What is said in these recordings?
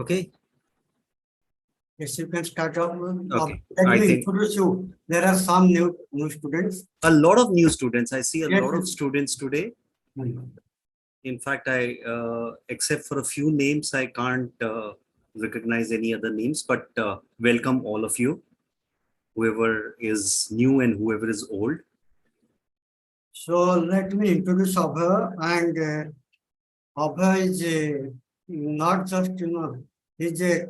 Okay. Yes, you can start off. Okay. Let I me think introduce you. There are some new students. a lot of new students. I see a Yes, lot of yes. students today. In fact, except for a few names, I can't recognize any other names, but welcome all of you, whoever is new and whoever is old. So let me introduce Abha, and Abha is not just he's a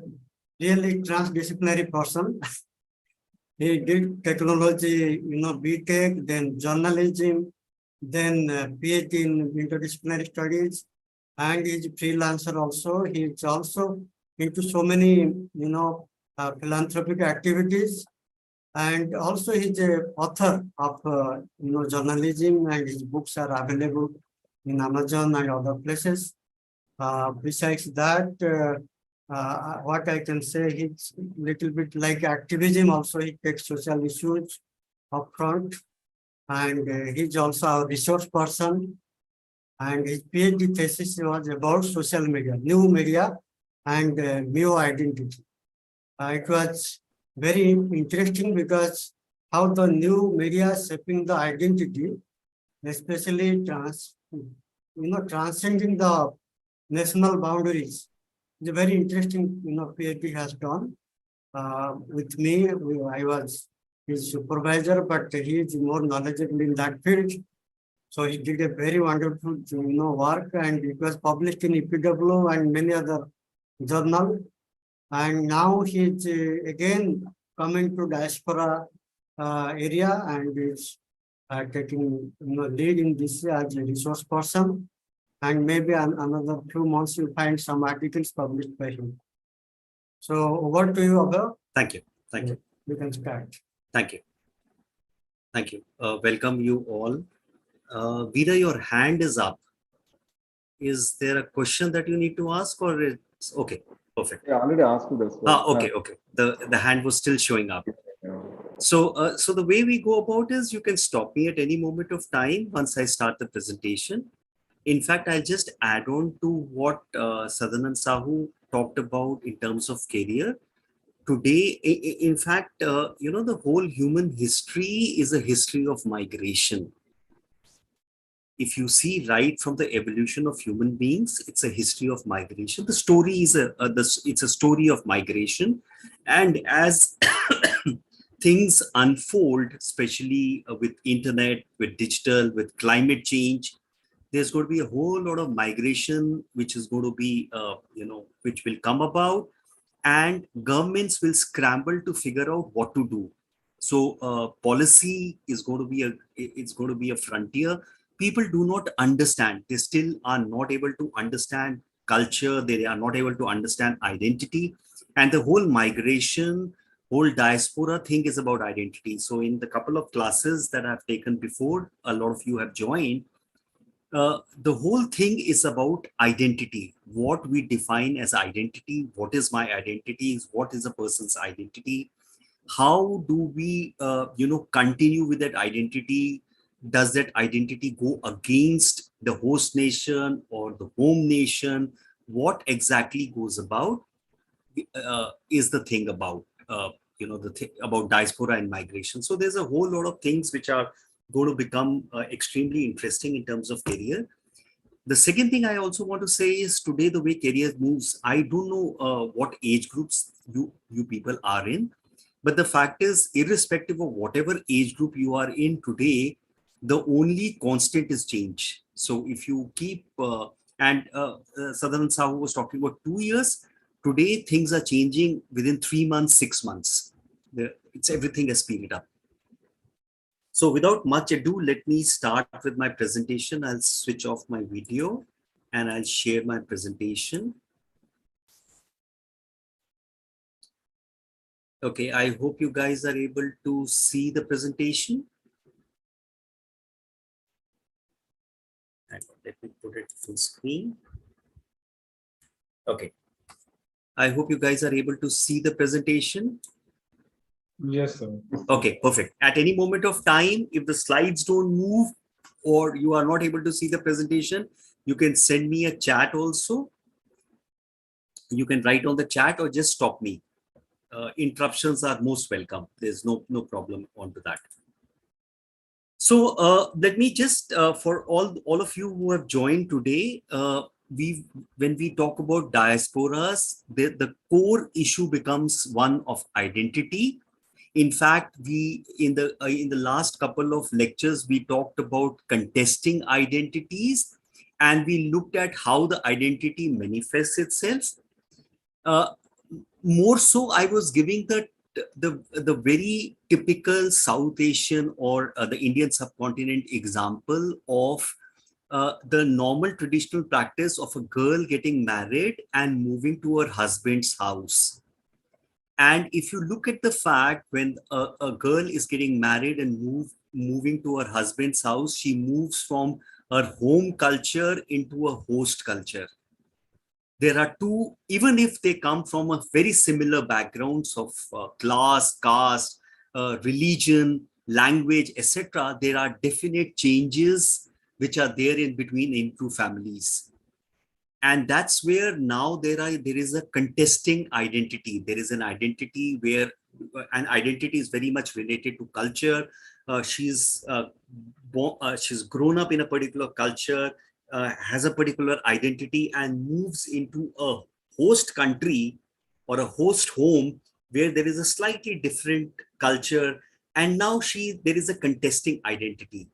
really transdisciplinary person. He did technology, BTech, then journalism, then PhD in interdisciplinary studies, and he's a freelancer also. He's also into so many, philanthropic activities, and also he's a author of, journalism, and his books are available in Amazon and other places. Besides that, what I can say, he's little bit like activism also. He takes social issues up front, and he's also a resource person. And his PhD thesis was about social media, new media, and new identity. It was very interesting because how the new media is shaping the identity, especially transcending the national boundaries. It's a very interesting, PhD has done. With me, I was his supervisor, but he is more knowledgeable in that field. So he did a very wonderful, work, and it was published in EPW and many other journals. And now he's again coming to diaspora area, and is taking lead in this as a resource person. And maybe another few months you'll find some articles published by him. So over to you, Abha. Thank you. Thank you. You can start. Thank you. Thank you. Welcome you all. Veera, your hand is up. Is there a question that you need to ask, or it's okay? Perfect. Yeah, I already asked you this. Okay. The hand was still showing up. Yeah. So the way we go about is you can stop me at any moment of time once I start the presentation. In fact, I'll just add on to what Sadanand Sahu talked about in terms of career. Today, in fact, the whole human history is a history of migration. If you see right from the evolution of human beings, it's a history of migration. The story is it's a story of migration, and as things unfold, especially with internet, with digital, with climate change, there's going to be a whole lot of migration, which is going to be, which will come about, and governments will scramble to figure out what to do. So policy is going to be it's going to be a frontier. People do not understand. They still are not able to understand culture. They are not able to understand identity, and the whole migration, whole diaspora thing is about identity. So in the couple of classes that I've taken before, a lot of you have joined. The whole thing is about identity. What we define as identity, what is my identity, what is a person's identity, how do we continue with that identity? Does that identity go against the host nation or the home nation? What exactly goes about is the thing about about diaspora and migration. So there's a whole lot of things which are going to become extremely interesting in terms of career. The second thing I also want to say is today the way career moves, I don't know what age groups you people are in, but the fact is, irrespective of whatever age group you are in today, the only constant is change. So if you keep Sadanand Sahu was talking about 2 years. Today things are changing within 3 months, 6 months. Everything has speeded up. So without much ado, let me start with my presentation. I'll switch off my video and I'll share my presentation. Okay, I hope you guys are able to see the presentation. Let me put it full screen. Okay. I hope you guys are able to see the presentation. Yes, sir. Okay, perfect. At any moment of time, if the slides don't move or you are not able to see the presentation, you can send me a chat also. You can write on the chat or just stop me. Interruptions are most welcome. There's no problem onto that. So let me just, for all of you who have joined today, when we talk about diasporas, the core issue becomes one of identity. In fact, we in the last couple of lectures we talked about contesting identities, and we looked at how the identity manifests itself. Uh, More so, I was giving the very typical South Asian or the Indian subcontinent example of the normal traditional practice of a girl getting married and moving to her husband's house. And if you look at the fact, when a girl is getting married and moving to her husband's house, she moves from her home culture into a host culture. There are two, even if they come from a very similar backgrounds of class, caste, religion, language, etc., there are definite changes which are there in between in two families. And that's where now there is a contesting identity. There is an identity where an identity is very much related to culture. She's grown up in a particular culture, has a particular identity, and moves into a host country or a host home where there is a slightly different culture, and now there is a contesting identity.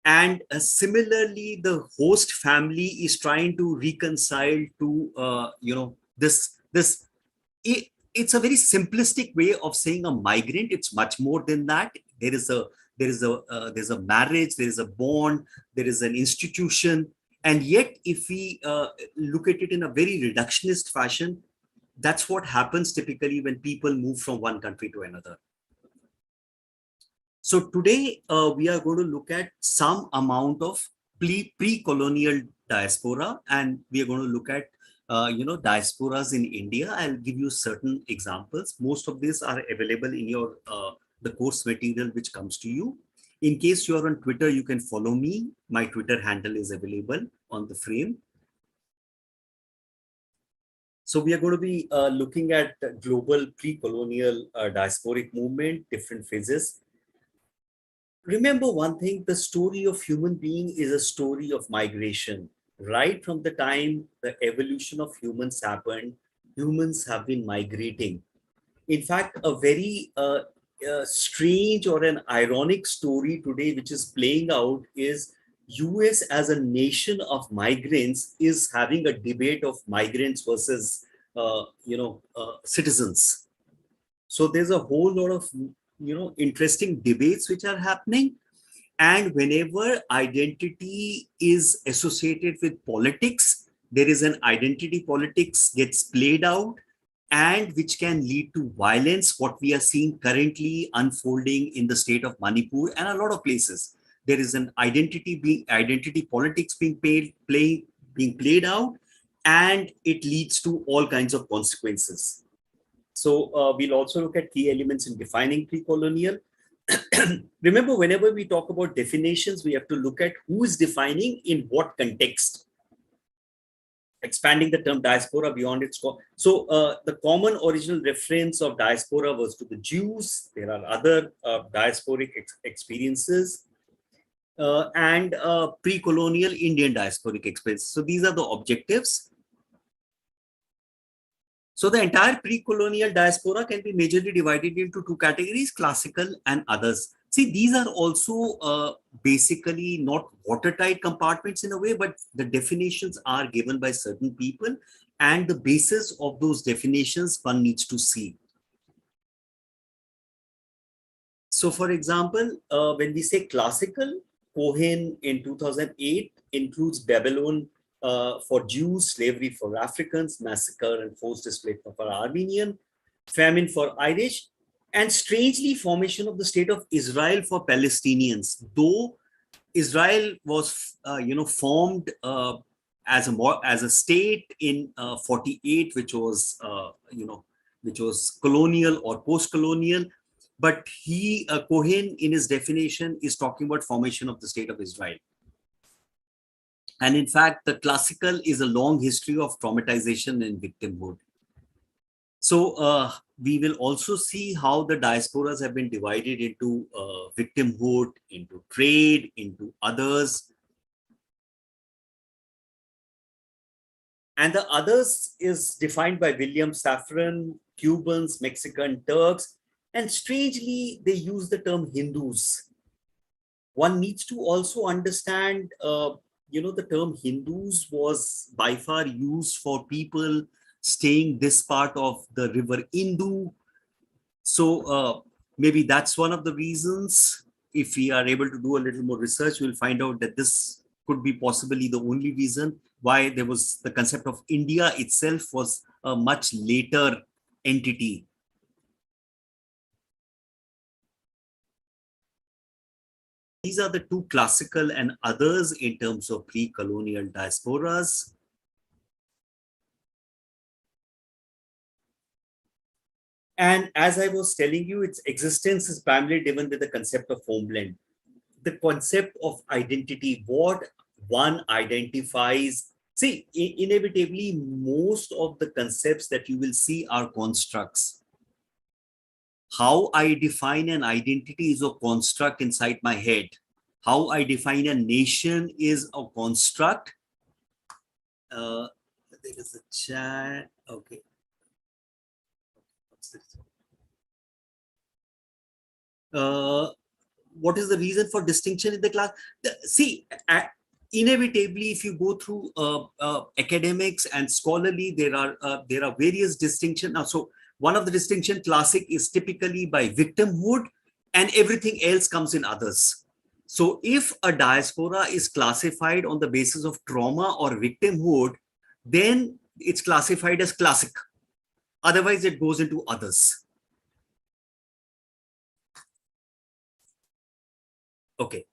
And similarly, the host family is trying to reconcile to it's a very simplistic way of saying a migrant. It's much more than that. There's a marriage, there is a bond, there is an institution. And yet, if we look at it in a very reductionist fashion, that's what happens typically when people move from one country to another. So today we are going to look at some amount of pre-colonial diaspora, and we are going to look at diasporas in India. I'll give you certain examples. Most of these are available in your the course material which comes to you. In case you are on Twitter, you can follow me. My Twitter handle is available on the frame. So we are going to be looking at global pre-colonial diasporic movement, different phases. Remember one thing, the story of human being is a story of migration. Right from the time the evolution of humans happened, humans have been migrating. In fact, a very strange or an ironic story today, which is playing out, is US as a nation of migrants is having a debate of migrants versus citizens. So there's a whole lot of interesting debates which are happening. And whenever identity is associated with politics, there is an identity politics gets played out, and which can lead to violence, what we are seeing currently unfolding in the state of Manipur and a lot of places. There is an identity politics being played out, and it leads to all kinds of consequences. So we'll also look at key elements in defining pre-colonial. Remember, whenever we talk about definitions, we have to look at who is defining in what context. Expanding the term diaspora beyond its core. So the common original reference of diaspora was to the Jews. There are other diasporic experiences and pre-colonial Indian diasporic experiences. So these are the objectives. So the entire pre-colonial diaspora can be majorly divided into two categories, classical and others. See, these are also basically not watertight compartments in a way, but the definitions are given by certain people, and the basis of those definitions one needs to see. So for example, when we say classical, Cohen in 2008 includes Babylon for Jews, slavery for Africans, massacre and forced displacement for Armenian, famine for Irish, and strangely formation of the state of Israel for Palestinians. Though Israel was formed as a state in 48, which was colonial or post-colonial, but Cohen in his definition is talking about formation of the state of Israel. And in fact, the classical is a long history of traumatization and victimhood. So we will also see how the diasporas have been divided into victimhood, into trade, into others. And the others is defined by William Safran, Cubans, Mexican, Turks, and strangely, they use the term Hindus. One needs to also understand, the term Hindus was by far used for people staying this part of the river Indus. So maybe that's one of the reasons. If we are able to do a little more research, we'll find out that this could be possibly the only reason why there was the concept of India itself was a much later entity. These are the two classical and others in terms of pre-colonial diasporas. And as I was telling you, its existence is primarily driven with the concept of homeland, the concept of identity, what one identifies. See, inevitably, most of the concepts that you will see are constructs. How I define an identity is a construct inside my head. How I define a nation is a construct. There is a chat. Okay. What's this? What is the reason for distinction in the class? See, inevitably, if you go through academics and scholarly, there are various distinctions. Now, so one of the distinction classic is typically by victimhood, and everything else comes in others. So if a diaspora is classified on the basis of trauma or victimhood, then it's classified as classic. Otherwise, it goes into others. Okay.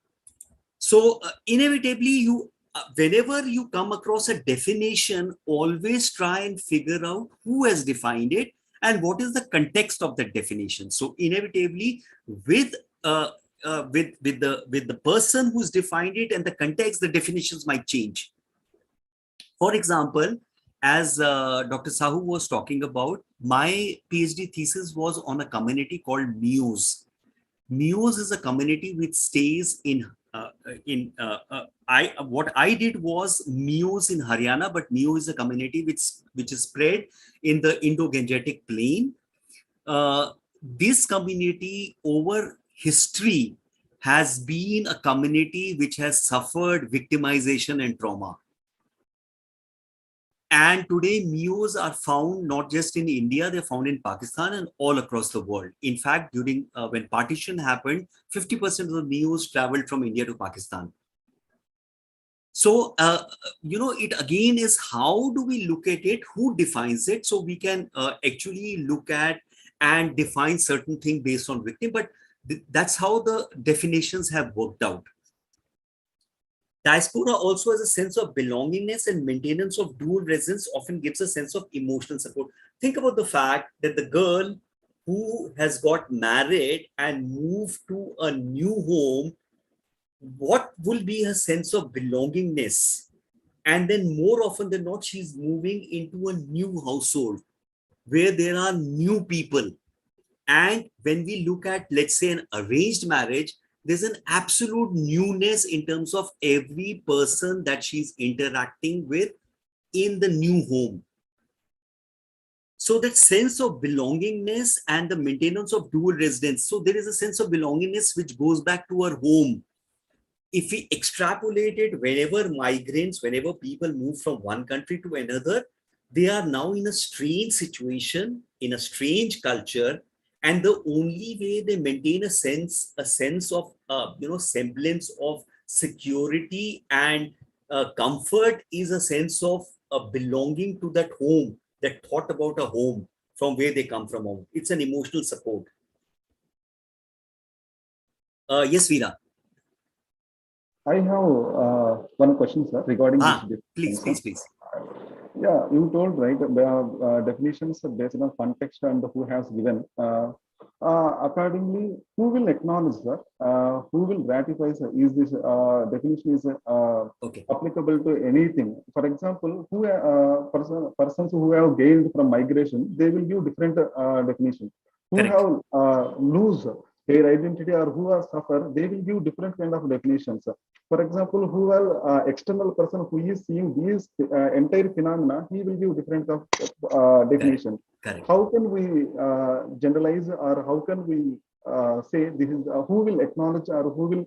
So inevitably, you whenever you come across a definition, always try and figure out who has defined it and what is the context of that definition. So inevitably, with the person who's defined it and the context, the definitions might change. For example, as Dr. Sahu was talking about, my PhD thesis was on a community called Muse. Muse is a community which stays in what I did was Muse in Haryana, but Muse is a community which is spread in the Indo-Gangetic plain. This community over history has been a community which has suffered victimization and trauma. And today, Mews are found not just in India, they're found in Pakistan and all across the world. In fact, during when partition happened, 50% of the Mews traveled from India to Pakistan. So, it again is how do we look at it, who defines it? So we can actually look at and define certain things based on victim, but that's how the definitions have worked out. Diaspora also has a sense of belongingness, and maintenance of dual residence often gives a sense of emotional support. Think about the fact that the girl who has got married and moved to a new home, what will be her sense of belongingness? And then more often than not, she's moving into a new household where there are new people. And when we look at, let's say, an arranged marriage, there's an absolute newness in terms of every person that she's interacting with in the new home. So that sense of belongingness and the maintenance of dual residence. So there is a sense of belongingness which goes back to her home. If we extrapolate it, whenever people move from one country to another, they are now in a strange situation, in a strange culture, and the only way they maintain a sense of semblance of security and comfort is a sense of belonging to that home, that thought about a home from where they come from. Home. It's an emotional support. Yes, Veera. I have one question, sir, regarding this. Please. Yeah, you told right. The definitions are based on context and who has given. Accordingly, who will acknowledge that? Who will ratify? Sir? Is this definition is Okay, applicable to anything? For example, persons who have gained from migration, they will give different definition. Who correct. have lose their identity or who have suffered, they will give different kind of definitions. For example, who are external person who is seeing these entire phenomena, he will give different of Correct. definition. Correct. How can we generalize, or how can we say this is who will acknowledge or who will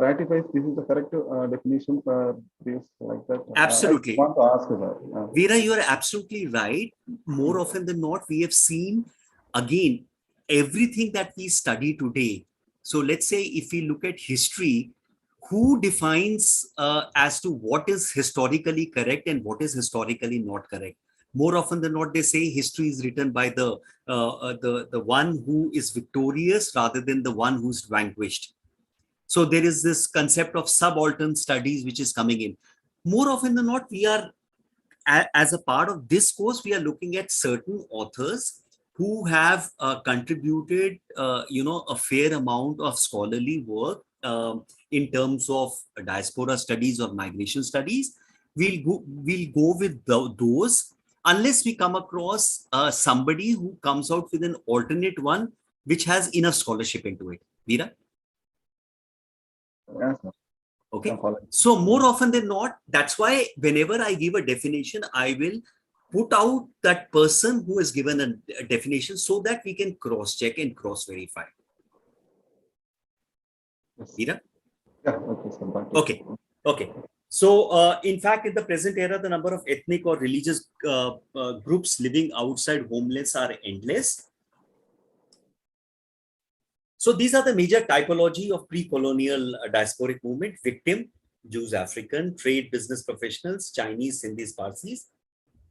ratify this is the correct definition for this, like that? I Absolutely. want to ask that. Veera, you are absolutely right. More often than not, we have seen again everything that we study today. So let's say if we look at history, who defines as to what is historically correct and what is historically not correct? More often than not, they say history is written by the one who is victorious rather than the one who's vanquished. So there is this concept of subaltern studies which is coming in. More often than not, we are as a part of this course, we are looking at certain authors who have contributed, a fair amount of scholarly work in terms of diaspora studies or migration studies. We'll go with those unless we come across somebody who comes out with an alternate one which has enough scholarship into it. Veera? Yes, sir. Okay. I'm following. So more often than not, that's why whenever I give a definition, I will put out that person who has given a definition so that we can cross check and cross verify. Yes. Veera? Yeah, okay, sir. Got it. Okay. Okay. So, in fact, in the present era, the number of ethnic or religious groups living outside homelands are endless. So these are the major typology of pre-colonial diasporic movement: victim, Jews, African, trade, business professionals, Chinese, Sindhis, Parsis,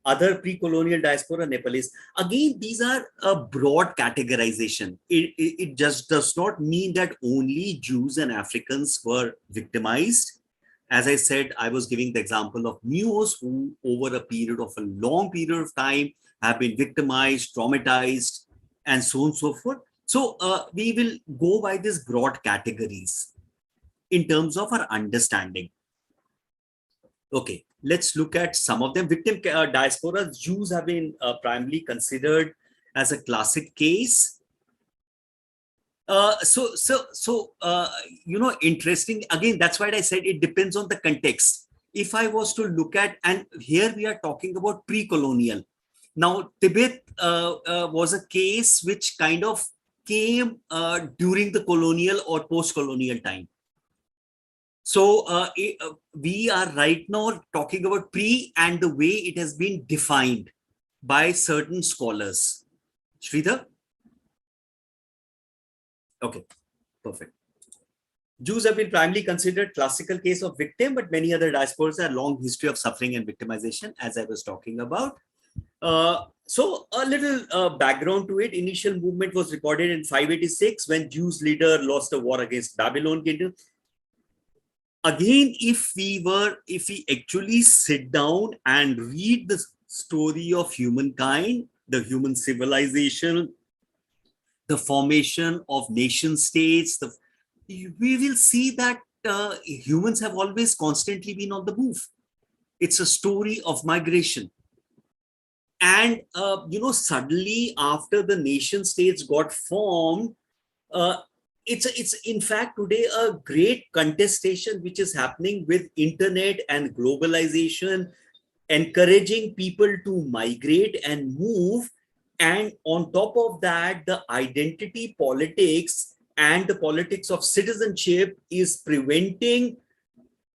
other pre-colonial diaspora, Nepalese. Again, these are a broad categorization. It just does not mean that only Jews and Africans were victimized. As I said, I was giving the example of Neos who, over a period of a long period of time, have been victimized, traumatized, and so on and so forth. So we will go by these broad categories in terms of our understanding. Okay, let's look at some of them. Victim diaspora, Jews have been primarily considered as a classic case. Interesting. Again, that's why I said it depends on the context. If I was to look at, and here we are talking about pre-colonial. Now, Tibet was a case which kind of came during the colonial or post-colonial time. So we are right now talking about pre and the way it has been defined by certain scholars. Sridhar? Okay, perfect. Jews have been primarily considered classical case of victim, but many other diasporas have a long history of suffering and victimization, as I was talking about. So a little background to it. Initial movement was recorded in 586 when Jews leader lost a war against Babylon kingdom. Again, if we actually sit down and read the story of humankind, the human civilization, the formation of nation states, we will see that humans have always constantly been on the move. It's a story of migration. And, suddenly after the nation states got formed, it's in fact today a great contestation which is happening with internet and globalization, encouraging people to migrate and move. And on top of that, the identity politics and the politics of citizenship is preventing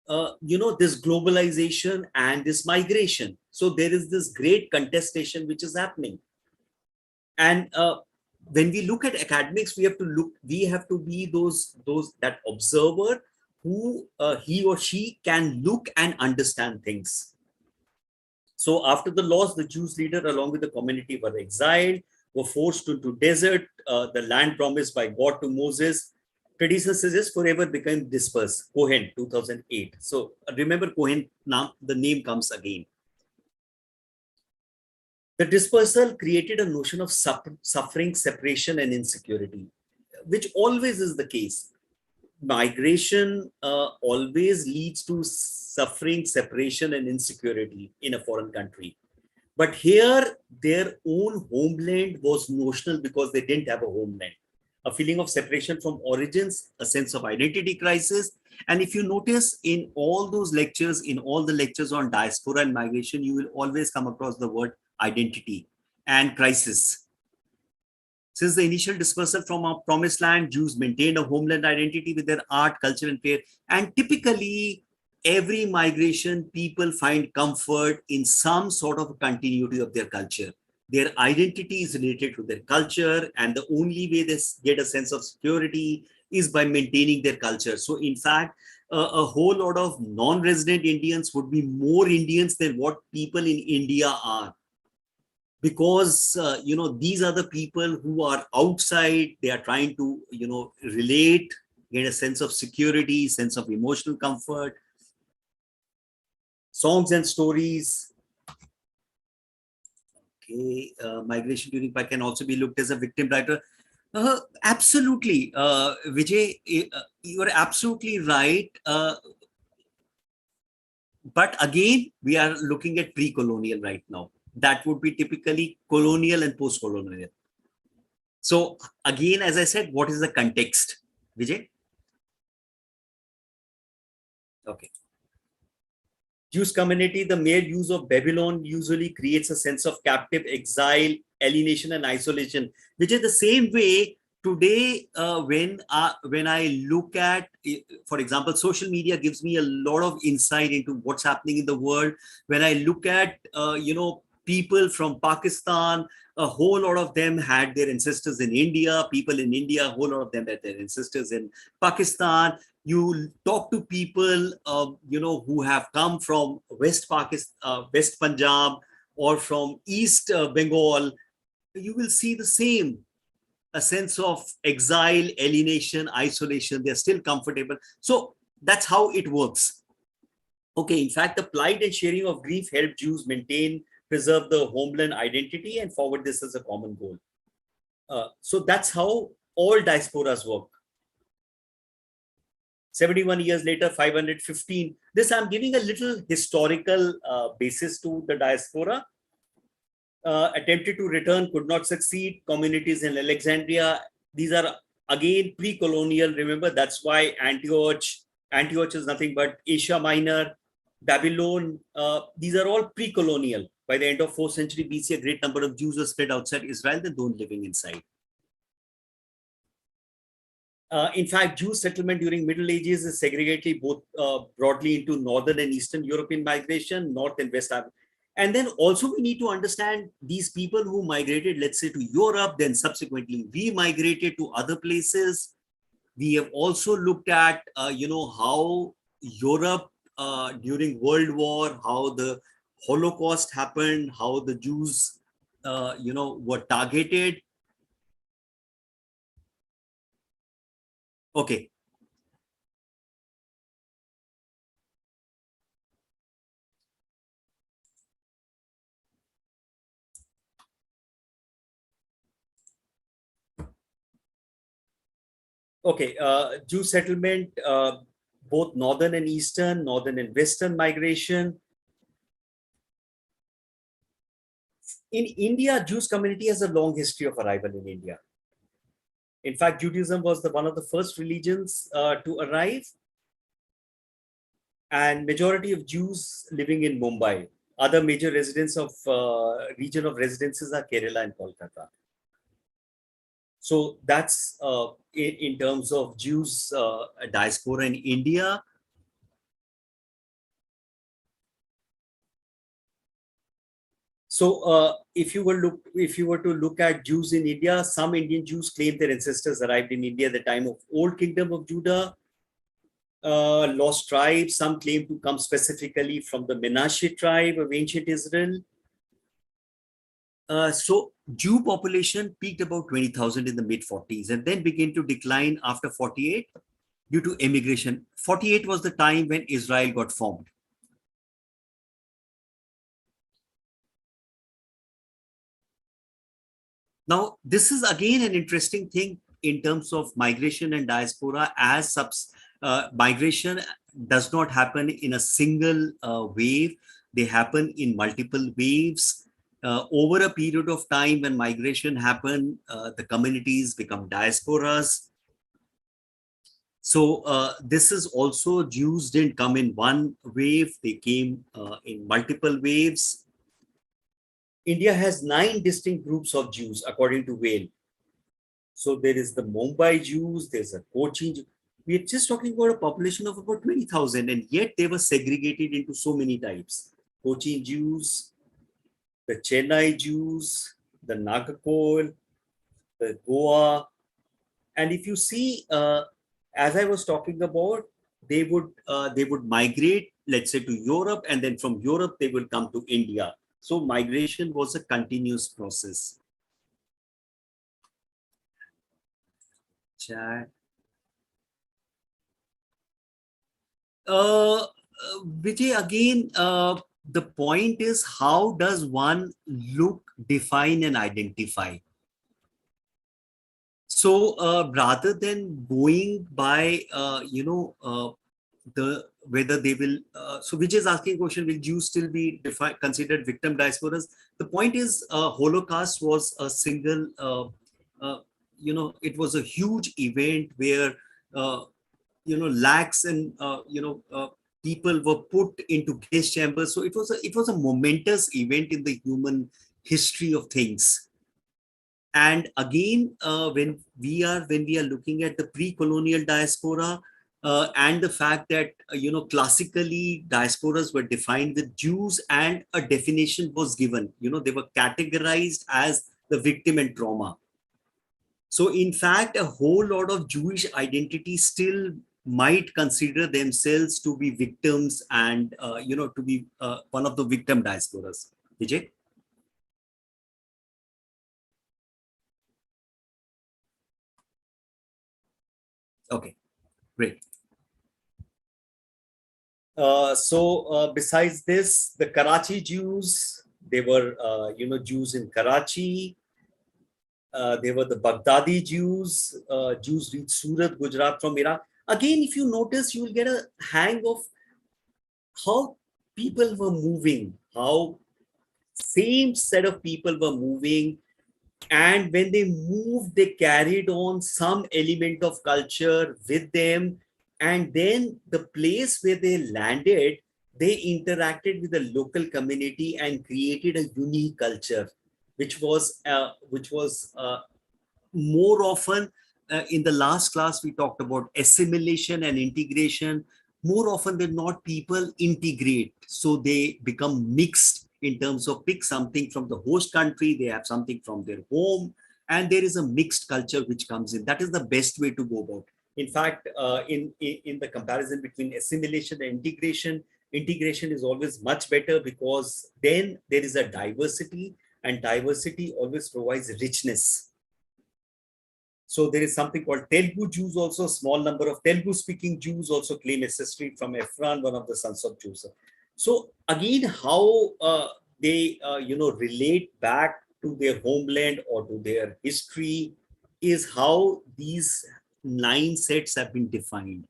this globalization and this migration. So there is this great contestation which is happening. And when we look at academics, we have to be those that observer who he or she can look and understand things. So after the loss, the Jews leader along with the community were exiled, were forced into desert, the land promised by God to Moses. Tradition suggests forever became dispersed. Cohen, 2008. So remember Cohen, now the name comes again. The dispersal created a notion of suffering, separation, and insecurity, which always is the case. Migration always leads to suffering, separation, and insecurity in a foreign country. But here, their own homeland was notional because they didn't have a homeland. A feeling of separation from origins, a sense of identity crisis. And if you notice in all those lectures, in all the lectures on diaspora and migration, you will always come across the word identity and crisis. Since the initial dispersal from our promised land, Jews maintained a homeland identity with their art, culture, and faith. And typically, every migration, people find comfort in some sort of continuity of their culture. Their identity is related to their culture, and the only way they get a sense of security is by maintaining their culture. So, in fact, a whole lot of non-resident Indians would be more Indians than what people in India are, because these are the people who are outside. They are trying to relate, get a sense of security, sense of emotional comfort. Songs and stories. Okay, migration during Pi can also be looked as a victim writer. Absolutely, Vijay, you are absolutely right. But again, we are looking at pre-colonial right now. That would be typically colonial and post-colonial. So again, as I said, what is the context, Vijay? Okay. Jewish community, the mere use of Babylon usually creates a sense of captive, exile, alienation, and isolation, which is the same way today when I look at, for example, social media gives me a lot of insight into what's happening in the world. When I look at, people from Pakistan, a whole lot of them had their ancestors in India. People in India, a whole lot of them had their ancestors in Pakistan. You talk to people, who have come from West Pakistan, West Punjab, or from East Bengal. You will see the same, a sense of exile, alienation, isolation. They're still comfortable. So that's how it works. Okay, in fact, the plight and sharing of grief helped Jews preserve the homeland identity and forward this as a common goal. So that's how all diasporas work. 71 years later, 515. This I'm giving a little historical basis to the diaspora. Attempted to return, could not succeed. Communities in Alexandria. These are again pre-colonial. Remember, that's why Antioch is nothing but Asia Minor, Babylon. These are all pre-colonial. By the end of 4th century BC, a great number of Jews were spread outside Israel, they don't living inside. In fact, Jewish settlement during Middle Ages is segregated both broadly into Northern and Eastern European migration, North and West Africa. And then also we need to understand these people who migrated, let's say, to Europe, then subsequently re-migrated to other places. We have also looked at, how Europe during World War, how the Holocaust happened, how the Jews, were targeted. Okay. Okay, Jew settlement, both Northern and Eastern, Northern and Western migration. In India, Jewish community has a long history of arrival in India. In fact, Judaism was one of the first religions to arrive, and majority of Jews living in Mumbai. Other major residents of region of residences are Kerala and Kolkata. So that's in terms of Jews diaspora in India. So if you were to look at Jews in India, some Indian Jews claim their ancestors arrived in India at the time of Old Kingdom of Judah. Lost tribes, some claim to come specifically from the Menashe tribe of ancient Israel. So Jew population peaked about 20,000 in the mid-40s and then began to decline after 48 due to immigration. 48 was the time when Israel got formed. Now, this is again an interesting thing in terms of migration and diaspora, as migration does not happen in a single wave. They happen in multiple waves. Over a period of time, when migration happen, the communities become diasporas. So this is also Jews didn't come in one wave; they came in multiple waves. India has 9 distinct groups of Jews according to Whale. So there is the Mumbai Jews, there's a Cochin Jew. We're just talking about a population of about 20,000, and yet they were segregated into so many types. Cochin Jews, the Chennai Jews, the Nagakol, the Goa. And if you see, as I was talking about, they would migrate, let's say, to Europe, and then from Europe they will come to India. So migration was a continuous process. Chat. Vijay, again, the point is, how does one look, define, and identify? So rather than going by, the whether they will, so Vijay is asking a question: will Jews still be considered victim diasporas? The point is, Holocaust was a single, it was a huge event where uh, lakhs and people were put into gas chambers. So it was a momentous event in the human history of things. And again, when we are looking at the pre-colonial diaspora, and the fact that classically diasporas were defined with Jews, and a definition was given. They were categorized as the victim and trauma. So, in fact, a whole lot of Jewish identity still might consider themselves to be victims, and to be one of the victim diasporas. Vijay? Okay, great. Besides this, the Karachi Jews, they were Jews in Karachi. They were the Baghdadi Jews. Jews reached Surat, Gujarat from Iraq. Again, if you notice, you will get a hang of how people were moving, how same set of people were moving, and when they moved, they carried on some element of culture with them, and then the place where they landed, they interacted with the local community and created a unique culture, which was more often, in the last class we talked about assimilation and integration. More often than not, people integrate, so they become mixed in terms of pick something from the host country, they have something from their home, and there is a mixed culture which comes in. That is the best way to go about. In fact, in the comparison between assimilation and integration, integration is always much better, because then there is a diversity, and diversity always provides richness. So there is something called Telugu Jews also. A small number of Telugu speaking Jews also claim ancestry from Ephron, one of the sons of Joseph. So again, how they relate back to their homeland or to their history is how these 9 sets have been defined.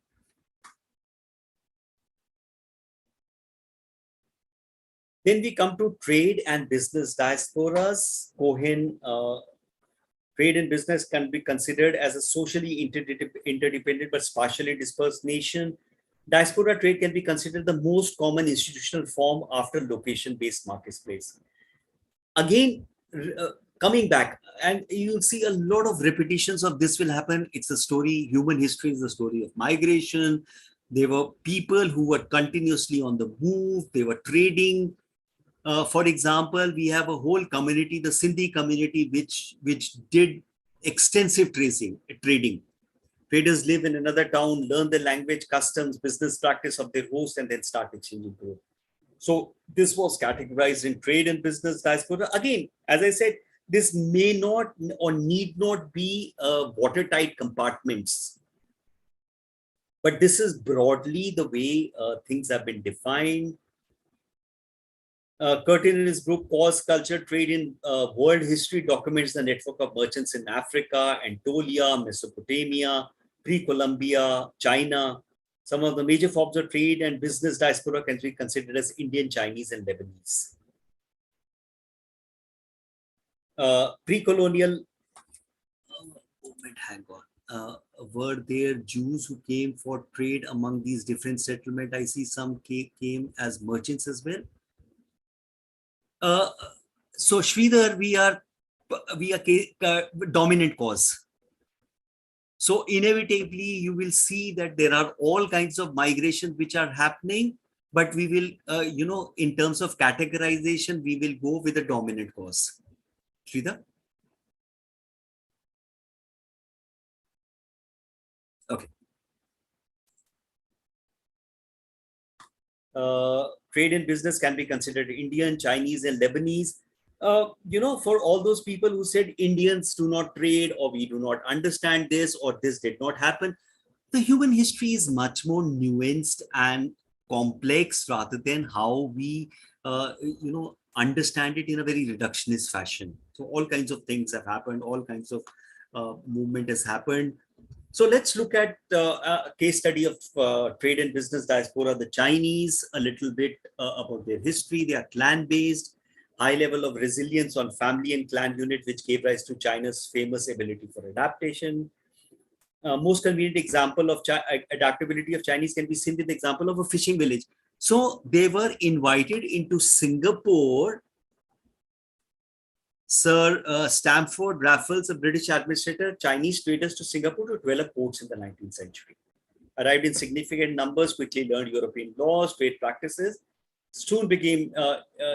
Then we come to trade and business diasporas. Cohen, trade and business can be considered as a socially interdependent but partially dispersed nation. Diaspora trade can be considered the most common institutional form after location-based marketplace. Again, coming back, and you'll see a lot of repetitions of this will happen. It's a story, human history is a story of migration. There were people who were continuously on the move, they were trading. For example, we have a whole community, the Sindhi community, which did extensive trading. Traders live in another town, learn the language, customs, business practice of their host, and then start exchanging goods. So this was categorized in trade and business diaspora. Again, as I said, this may not or need not be watertight compartments, but this is broadly the way things have been defined. Curtin and his book Cause, Culture, Trade in World History documents the network of merchants in Africa, Anatolia, Mesopotamia, pre-Columbia, China. Some of the major forms of trade and business diaspora can be considered as Indian, Chinese, and Lebanese. Pre-colonial, hang on. Were there Jews who came for trade among these different settlements? I see some came as merchants as well. So Sridhar, we are dominant cause. So inevitably, you will see that there are all kinds of migrations which are happening, but we will, in terms of categorization, we will go with the dominant cause. Sridhar? Okay. Trade and business can be considered Indian, Chinese, and Lebanese. For all those people who said Indians do not trade, or we do not understand this, or this did not happen, the human history is much more nuanced and complex rather than how we, understand it in a very reductionist fashion. So all kinds of things have happened, all kinds of movement has happened. So let's look at a case study of trade and business diaspora, the Chinese, a little bit about their history. They are clan-based, high level of resilience on family and clan unit, which gave rise to China's famous ability for adaptation. Most convenient example of adaptability of Chinese can be seen with the example of a fishing village. So they were invited into Singapore. Sir Stamford Raffles, a British administrator, Chinese traders to Singapore to develop ports in the 19th century. Arrived in significant numbers, quickly learned European laws, trade practices, soon became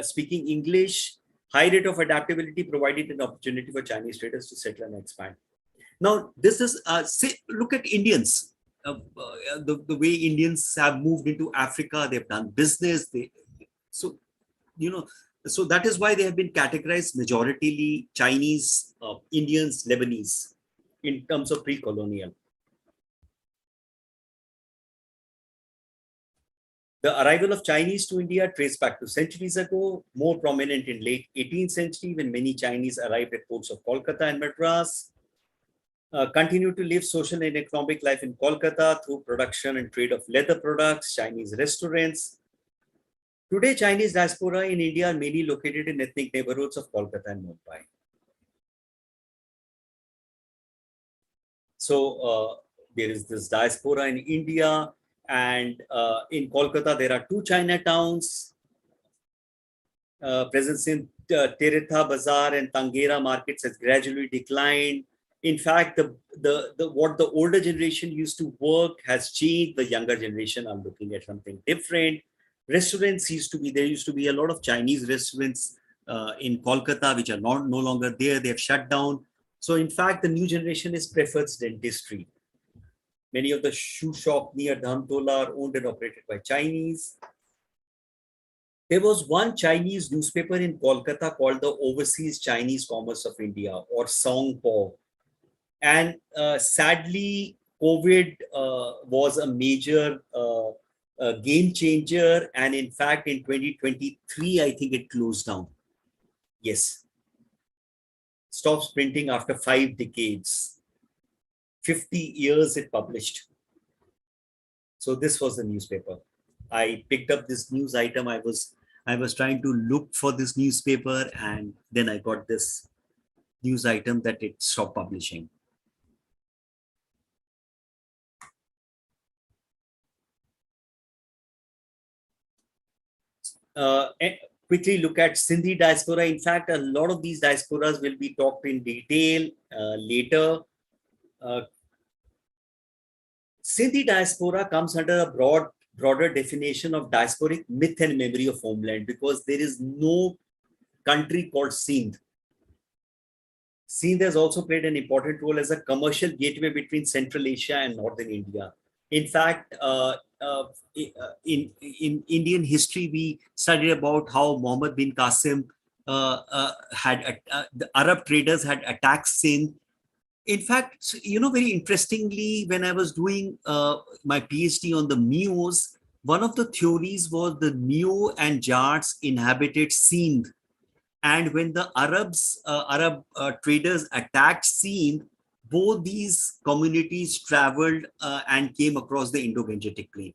speaking English. High rate of adaptability provided an opportunity for Chinese traders to settle and expand. Now, this is, look at Indians. The way Indians have moved into Africa, they've done business. So that is why they have been categorized majoritarily Chinese, Indians, Lebanese in terms of pre-colonial. The arrival of Chinese to India traced back to centuries ago, more prominent in late 18th century when many Chinese arrived at ports of Kolkata and Madras. Continued to live social and economic life in Kolkata through production and trade of leather products, Chinese restaurants. Today, Chinese diaspora in India are mainly located in ethnic neighborhoods of Kolkata and Mumbai. So there is this diaspora in India, and in Kolkata, there are two Chinatowns. Presence in Tiritha Bazaar and Tangera markets has gradually declined. In fact, what the older generation used to work has changed. The younger generation are looking at something different. Restaurants there used to be a lot of Chinese restaurants in Kolkata, which are no longer there. They have shut down. So in fact, the new generation is prefers dentistry. Many of the shoe shop near Dhamtola are owned and operated by Chinese. There was one Chinese newspaper in Kolkata called the Overseas Chinese Commerce of India, or Songpo. And sadly, COVID was a major game changer. And in fact, in 2023, I think it closed down. Yes. Stops printing after 5 decades. 50 years it published. So this was the newspaper. I picked up this news item. I was trying to look for this newspaper, and then I got this news item that it stopped publishing. Quickly look at Sindhi diaspora. In fact, a lot of these diasporas will be talked in detail later. Sindhi diaspora comes under a broader definition of diasporic myth and memory of homeland, because there is no country called Sindh. Sindh has also played an important role as a commercial gateway between Central Asia and Northern India. In fact, in Indian history, we studied about how Muhammad bin Qasim the Arab traders had attacked Sindh. In fact, very interestingly, when I was doing my PhD on the Meos, One of the theories was the Neo and Jats inhabited Sindh. And when the Arab traders attacked Sindh, both these communities traveled and came across the Indo-Gangetic plain.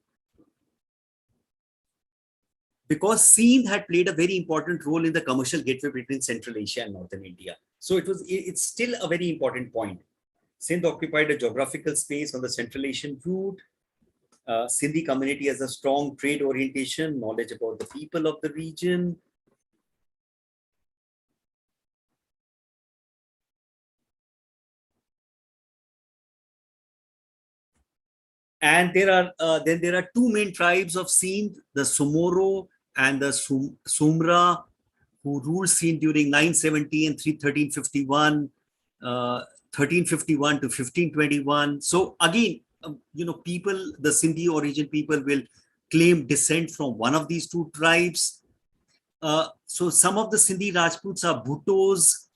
Because Sindh had played a very important role in the commercial gateway between Central Asia and Northern India. So it's still a very important point. Sindh occupied a geographical space on the Central Asian route. Sindhi community has a strong trade orientation, knowledge about the people of the region. And there are two main tribes of Sindh, the Sumoro and the Sumra, who ruled Sindh during 970 and 1351, 1351 to 1521. So again, people, the Sindhi origin people will claim descent from one of these two tribes. So some of the Sindhi Rajputs are Bhuttos,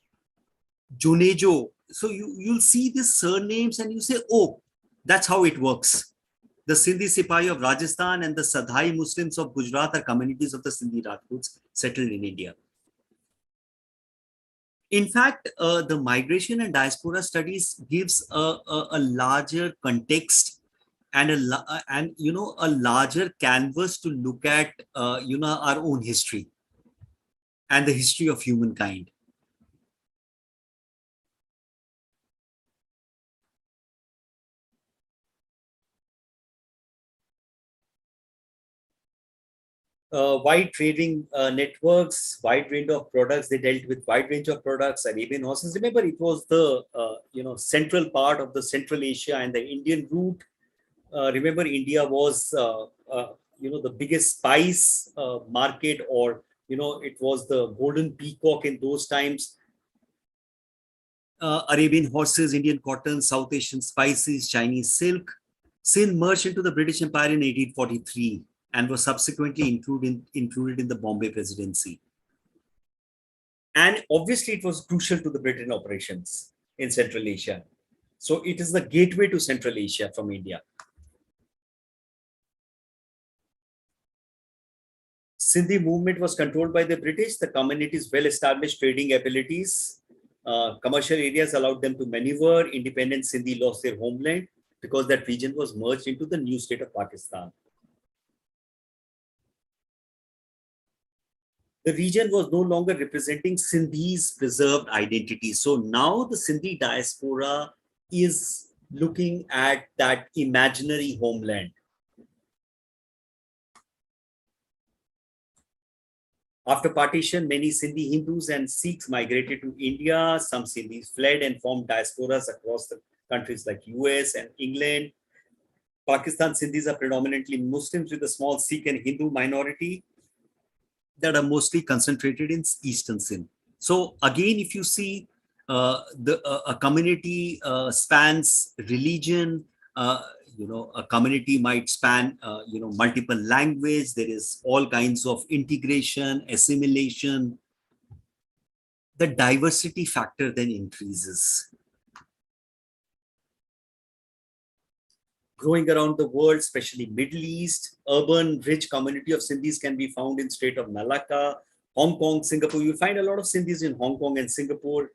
Junejo. So you'll see these surnames and you say, oh, that's how it works. The Sindhi Sipahi of Rajasthan and the Sadhai Muslims of Gujarat are communities of the Sindhi Rajputs settled in India. In fact, the migration and diaspora studies gives a larger context and a larger canvas to look at our own history and the history of humankind. Wide trading networks, wide range of products. They dealt with wide range of products. Arabian horses. Remember, it was the central part of the Central Asia and the Indian route. Remember, India was the biggest spice market, or it was the golden peacock in those times. Arabian horses, Indian cotton, South Asian spices, Chinese silk. Sindh merged into the British Empire in 1843 and was subsequently included in the Bombay Presidency. And obviously, it was crucial to the Britain operations in Central Asia. So it is the gateway to Central Asia from India. Sindhi movement was controlled by the British. The community's well-established trading abilities, commercial areas allowed them to maneuver. Independent Sindhi lost their homeland because that region was merged into the new state of Pakistan. The region was no longer representing Sindhi's preserved identity. So now the Sindhi diaspora is looking at that imaginary homeland. After partition, many Sindhi Hindus and Sikhs migrated to India. Some Sindhis fled and formed diasporas across the countries like US and England. Pakistan Sindhis are predominantly Muslims with a small Sikh and Hindu minority that are mostly concentrated in Eastern Sindh. So again, if you see a community spans religion, a community might span, multiple language. There is all kinds of integration, assimilation. The diversity factor then increases. Growing around the world, especially Middle East, urban, rich community of Sindhis can be found in Strait of Malacca, Hong Kong, Singapore. You find a lot of Sindhis in Hong Kong and Singapore.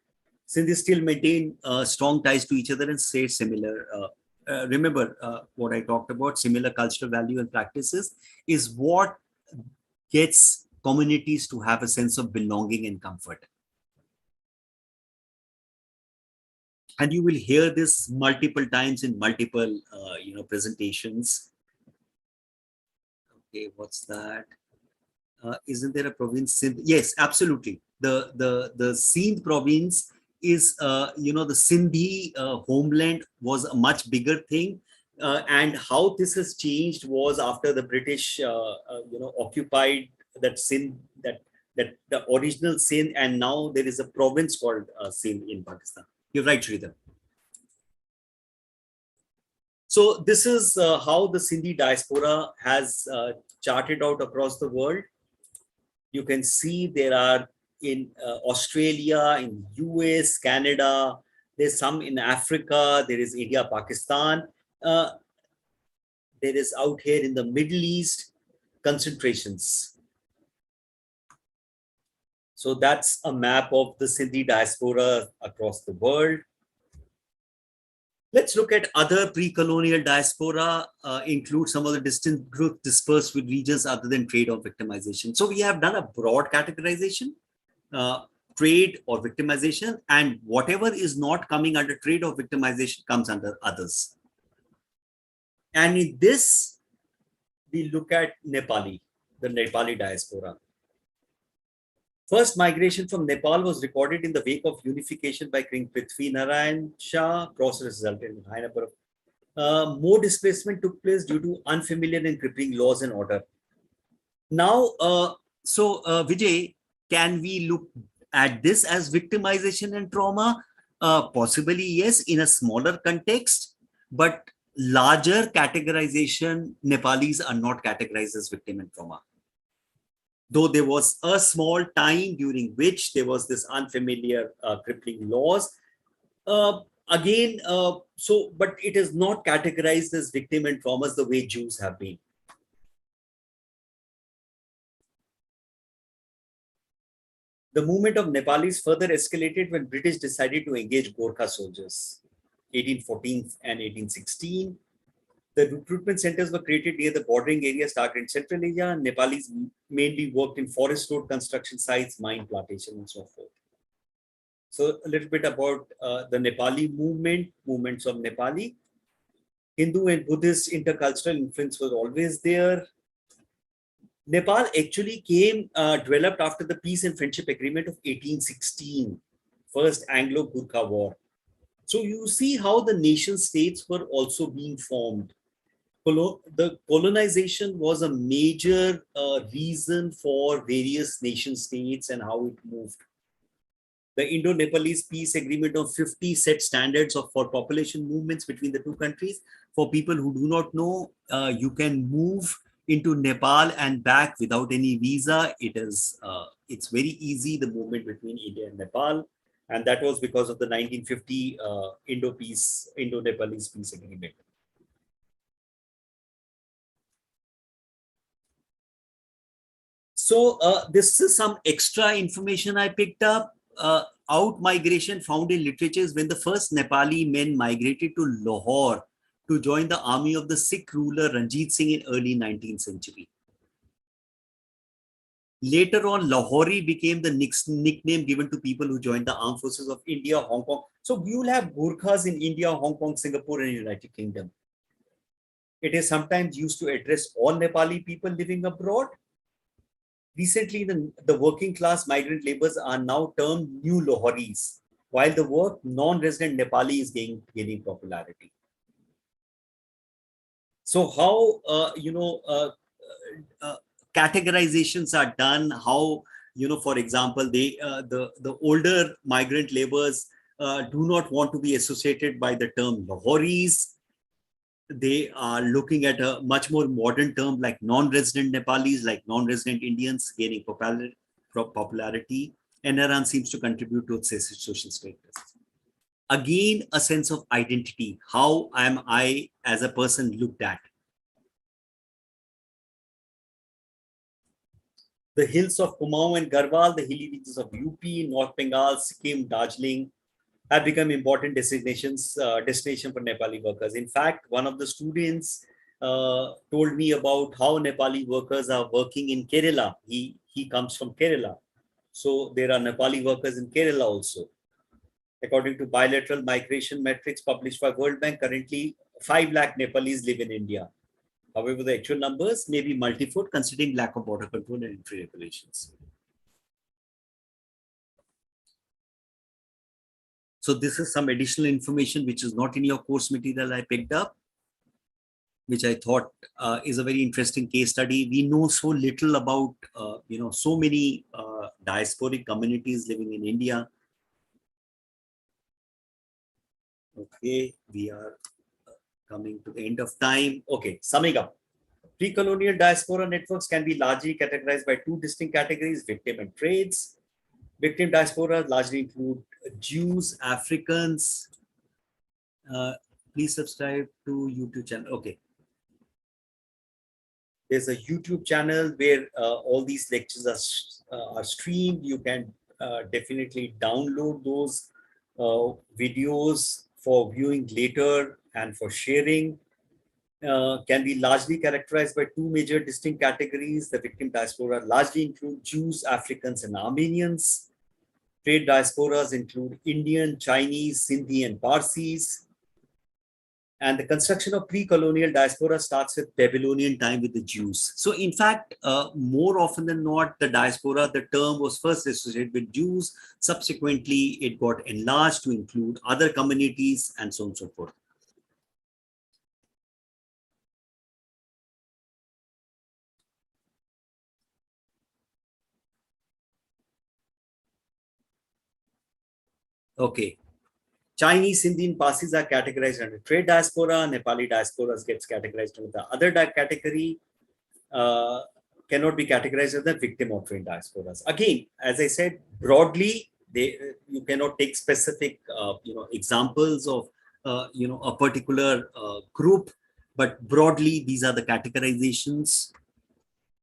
Sindhis still maintain strong ties to each other and say similar. Remember what I talked about, similar cultural value and practices is what gets communities to have a sense of belonging and comfort. And you will hear this multiple times in multiple, presentations. Okay, what's that? Isn't there a province? Yes, absolutely. The Sindh province is, the Sindhi homeland was a much bigger thing. And how this has changed was after the British, occupied that Sindh, that the original Sindh, and now there is a province called Sindh in Pakistan. You're right, Sridhar. So this is how the Sindhi diaspora has charted out across the world. You can see there are in Australia, in US, Canada, there's some in Africa, there is India, Pakistan. there is out here in the Middle East concentrations. So that's a map of the Sindhi diaspora across the world. Let's look at other pre-colonial diaspora, include some of the distant groups dispersed with regions other than trade or victimization. So we have done a broad categorization, trade or victimization, and whatever is not coming under trade or victimization comes under others. And in this, we look at Nepali, the Nepali diaspora. First migration from Nepal was recorded in the wake of unification by King Prithvi Narayan Shah. Process resulted in a high number of more displacement took place due to unfamiliar and crippling laws and order. Now, Vijay, can we look at this as victimization and trauma? Possibly yes, in a smaller context, but larger categorization, Nepalis are not categorized as victim and trauma. Though there was a small time during which there was this unfamiliar crippling laws. But it is not categorized as victim and traumas the way Jews have been. The movement of Nepalis further escalated when British decided to engage Gorkha soldiers, 1814 and 1816. The recruitment centers were created near the bordering areas targeted in Central Asia. Nepalis mainly worked in forest road construction sites, mine plantation, and so forth. So a little bit about the Nepali movements of Nepali. Hindu and Buddhist intercultural influence was always there. Nepal actually developed after the Peace and Friendship Agreement of 1816, First Anglo-Gurkha War. So you see how the nation states were also being formed. The colonization was a major reason for various nation states and how it moved. The Indo-Nepalese peace agreement of 50 set standards for population movements between the two countries. For people who do not know, you can move into Nepal and back without any visa. It's very easy, the movement between India and Nepal. And that was because of the 1950 Indo-Nepalese peace agreement. So this is some extra information I picked up. Out migration found in literatures when the first Nepali men migrated to Lahore to join the army of the Sikh ruler Ranjit Singh in early 19th century. Later on, Lahori became the nickname given to people who joined the armed forces of India, Hong Kong. So you will have Gurkhas in India, Hong Kong, Singapore, and United Kingdom. It is sometimes used to address all Nepali people living abroad. Recently, the working class migrant laborers are now termed new Lahoris, while the word non-resident Nepali is gaining popularity. So how, categorizations are done, how, for example, the older migrant laborers do not want to be associated by the term Lahoris. They are looking at a much more modern term like non-resident Nepalis, like non-resident Indians gaining popularity. And Iran seems to contribute to its social status. Again, a sense of identity. How am I as a person looked at? The hills of Kumaon and Garhwal, the hilly regions of UP, North Bengal, Sikkim, Darjeeling, have become important destination for Nepali workers. In fact, one of the students told me about how Nepali workers are working in Kerala. He comes from Kerala. So there are Nepali workers in Kerala also. According to bilateral migration metrics published by World Bank, currently 5 lakh Nepalese live in India. However, the actual numbers may be multifold considering lack of border control and entry regulations. So this is some additional information which is not in your course material I picked up, which I thought is a very interesting case study. We know so little about, so many diasporic communities living in India. Okay, we are coming to the end of time. Okay, summing up. Pre-colonial diaspora networks can be largely categorized by 2 distinct categories, victim and trades. Victim diaspora largely include Jews, Africans. Please subscribe to YouTube channel. Okay. There's a YouTube channel where all these lectures are streamed. You can definitely download those videos for viewing later and for sharing. Can be largely characterized by two major distinct categories. The victim diaspora largely include Jews, Africans, and Armenians. Trade diasporas include Indian, Chinese, Sindhi, and Parsis. And the construction of pre-colonial diaspora starts with Babylonian time with the Jews. So in fact, more often than not, the diaspora, the term was first associated with Jews. Subsequently, it got enlarged to include other communities and so on and so forth. Okay. Chinese, Indian, Parsis are categorized under trade diaspora. Nepali diasporas gets categorized under the other category. Cannot be categorized as the victim of trade diasporas. Again, as I said, broadly, you cannot take specific examples of a particular group, but broadly these are the categorizations.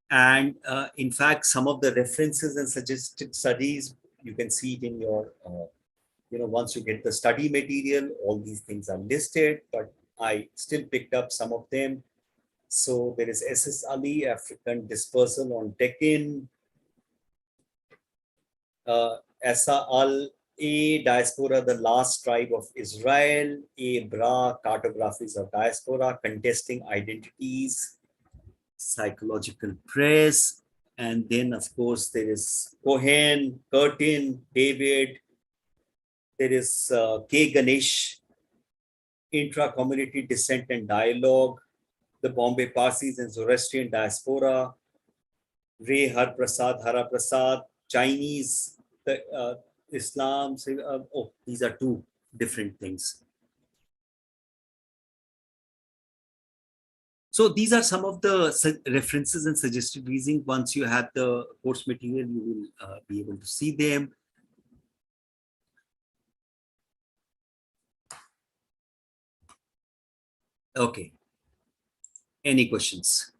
And in fact, some of the references and suggested studies, you can see it in your once you get the study material, all these things are listed, but I still picked up some of them. So there is S.S. Ali, African Dispersal on Deccan, Asa al-A, Diaspora, the Last Tribe of Israel, A. Bra, Cartographies of Diaspora, Contesting Identities, Psychological Press, and then of course there is Cohen, Curtin, David, there is K. Ganesh, Intra-Community Dissent and Dialogue, the Bombay Parsis and Zoroastrian Diaspora, Ray Har Prasad, Chinese, Islam. These are two different things. So these are some of the references and suggested reading. Once you have the course material, you will be able to see them. Okay. Any questions?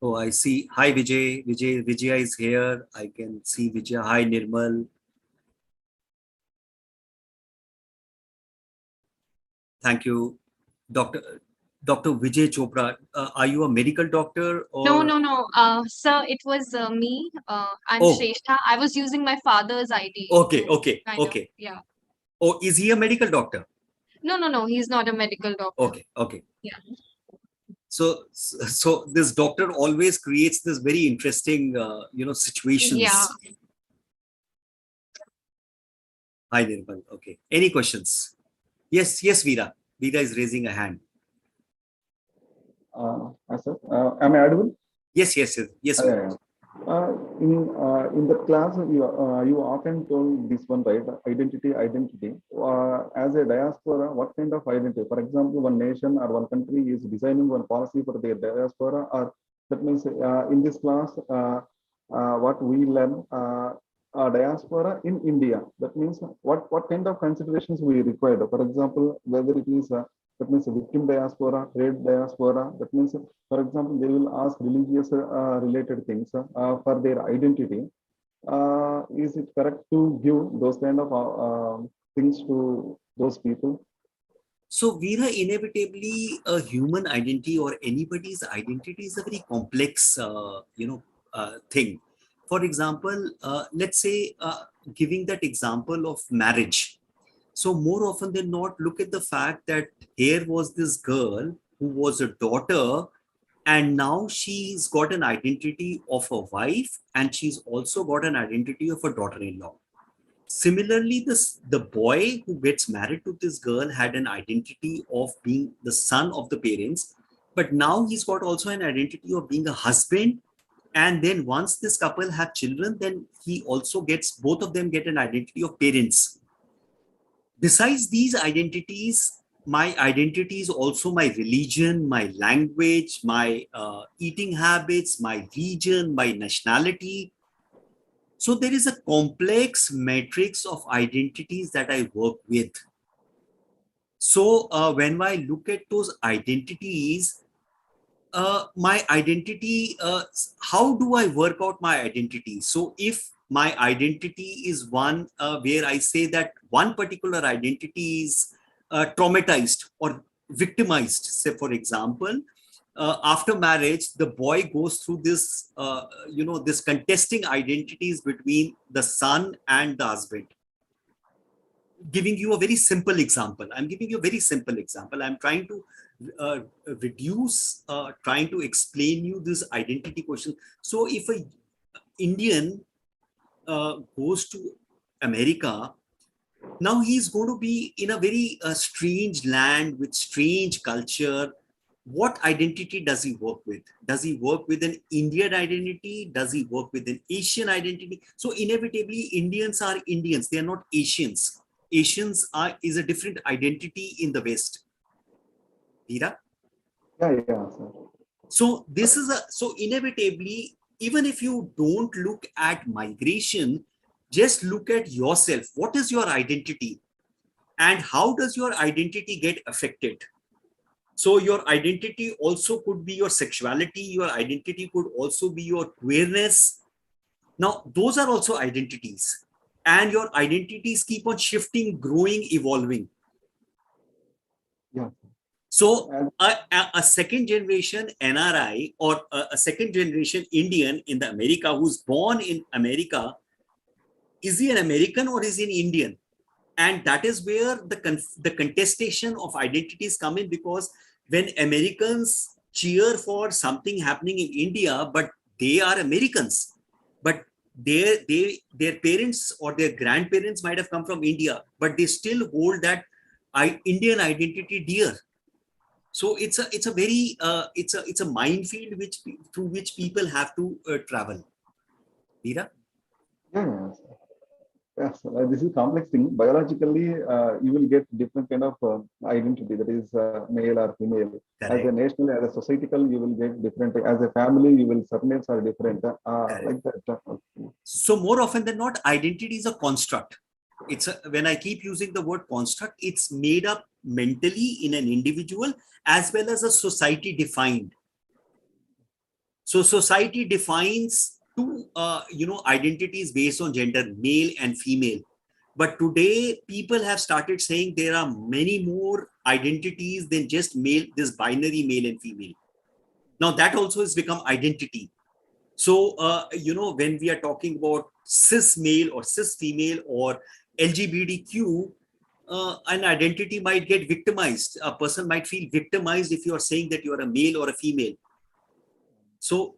Oh, I see. Hi, Vijay. Vijaya is here. I can see Vijaya. Hi, Nirmal. Thank you, Dr. Vijay Chopra. Are you a medical doctor or? No. Sir, it was me. I'm Shrestha. I was using my father's ID. Okay. Yeah. Oh, is he a medical doctor? No. He's not a medical doctor. Okay. Yeah. So this doctor always creates this very interesting, situations. Yeah. Hi, Nirmal. Okay. Any questions? Yes, Veera. Veera is raising a hand. Sir, am I audible? Yes. Veera. In the class, you often told this one, right? Identity. As a diaspora, what kind of identity? For example, one nation or one country is designing one policy for their diaspora, or that means in this class, what we learn, diaspora in India. That means what kind of considerations we required. For example, whether it is that means a victim diaspora, trade diaspora. That means, for example, they will ask religious related things for their identity. Is it correct to give those kind of things to those people? So, Veera, inevitably, a human identity or anybody's identity is a very complex, thing. For example, let's say, giving that example of marriage. So more often than not, look at the fact that here was this girl who was a daughter, and now she's got an identity of a wife, and she's also got an identity of a daughter-in-law. Similarly, the boy who gets married to this girl had an identity of being the son of the parents, but now he's got also an identity of being a husband. And then once this couple have children, then he also gets, both of them get an identity of parents. Besides these identities, my identity is also my religion, my language, my eating habits, my region, my nationality. So there is a complex matrix of identities that I work with. So when I look at those identities, my identity, how do I work out my identity? So if my identity is one where I say that one particular identity is traumatized or victimized, say for example, after marriage, the boy goes through this, this contesting identities between the son and the husband. Giving you a very simple example. I'm giving you a very simple example. I'm trying to trying to explain you this identity question. So if a Indian goes to America, now he's going to be in a very strange land with strange culture. What identity does he work with? Does he work with an Indian identity? Does he work with an Asian identity? So inevitably, Indians are Indians. They are not Asians. Asians is a different identity in the West. Veera? Yeah, yeah, sir. So so inevitably, even if you don't look at migration, just look at yourself. What is your identity? And how does your identity get affected? So your identity also could be your sexuality. Your identity could also be your queerness. Now, those are also identities. And your identities keep on shifting, growing, evolving. Yeah. So a second generation NRI or a second generation Indian in the America who's born in America, is he an American or is he an Indian? And that is where the contestation of identities come in, because when Americans cheer for something happening in India, but they are Americans, but their parents or their grandparents might have come from India, but they still hold that Indian identity dear. So it's a very it's a minefield through which people have to travel. Veera? Yeah, yeah, sir. Yes, this is complex thing. Biologically, you will get different kind of identity, that is male or female. As a Correct. national, as a societal, you will get different. As a family, you will surnames are different. Correct. Like that. So more often than not, identity is a construct. When I keep using the word construct, it's made up mentally in an individual as well as a society defined. So society defines two, identities based on gender, male and female. But today, people have started saying there are many more identities than just male, this binary male and female. Now that also has become identity. So, when we are talking about cis male or cis female or LGBTQ, an identity might get victimized. A person might feel victimized if you are saying that you are a male or a female. So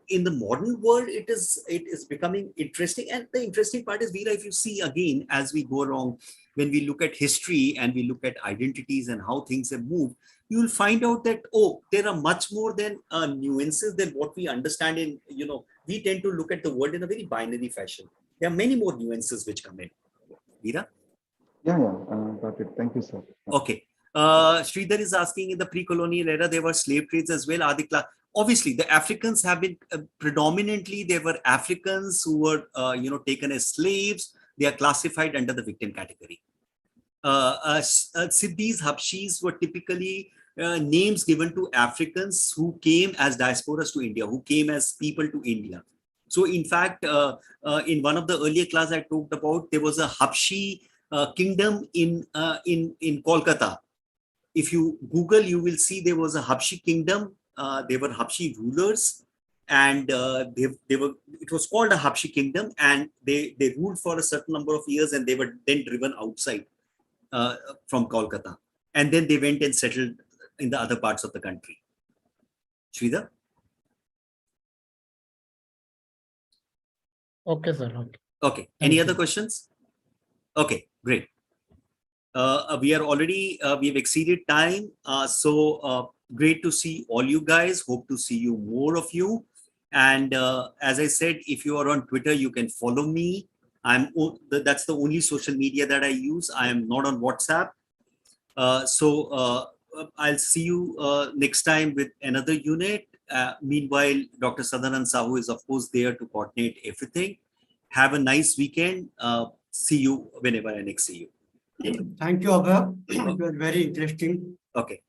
in the modern world, it is becoming interesting. And the interesting part is, Veera, if you see again as we go along, when we look at history and we look at identities and how things have moved, you will find out that there are much more than nuances than what we understand. We tend to look at the world in a very binary fashion. There are many more nuances which come in. Veera? Yeah, yeah, got it. Thank you, sir. Okay. Sridhar is asking, in the pre-colonial era, there were slave trades as well. Are the obviously the Africans have been predominantly, there were Africans who were taken as slaves. They are classified under the victim category. Siddhis, Habshis were typically names given to Africans who came as diasporas to India, who came as people to India. So in fact, in one of the earlier class I talked about, there was a Habshi kingdom in Kolkata. If you Google, you will see there was a Habshi kingdom. They were Habshi rulers, and it was called a Habshi kingdom, and they ruled for a certain number of years, and they were then driven outside from Kolkata, and then they went and settled in the other parts of the country. Sridhar? Okay, sir. Okay. Okay. Thank Any you. other questions? Okay, great. We are already, we've exceeded time. So great to see all you guys. Hope to see you, more of you. And as I said, if you are on Twitter, you can follow me. That's the only social media that I use. I am not on WhatsApp. So I'll see you next time with another unit. Meanwhile, Dr. Sadanand Sahu is, of course, there to coordinate everything. Have a nice weekend. See you whenever I next see you. Thank you, Abha. It was very interesting. Okay.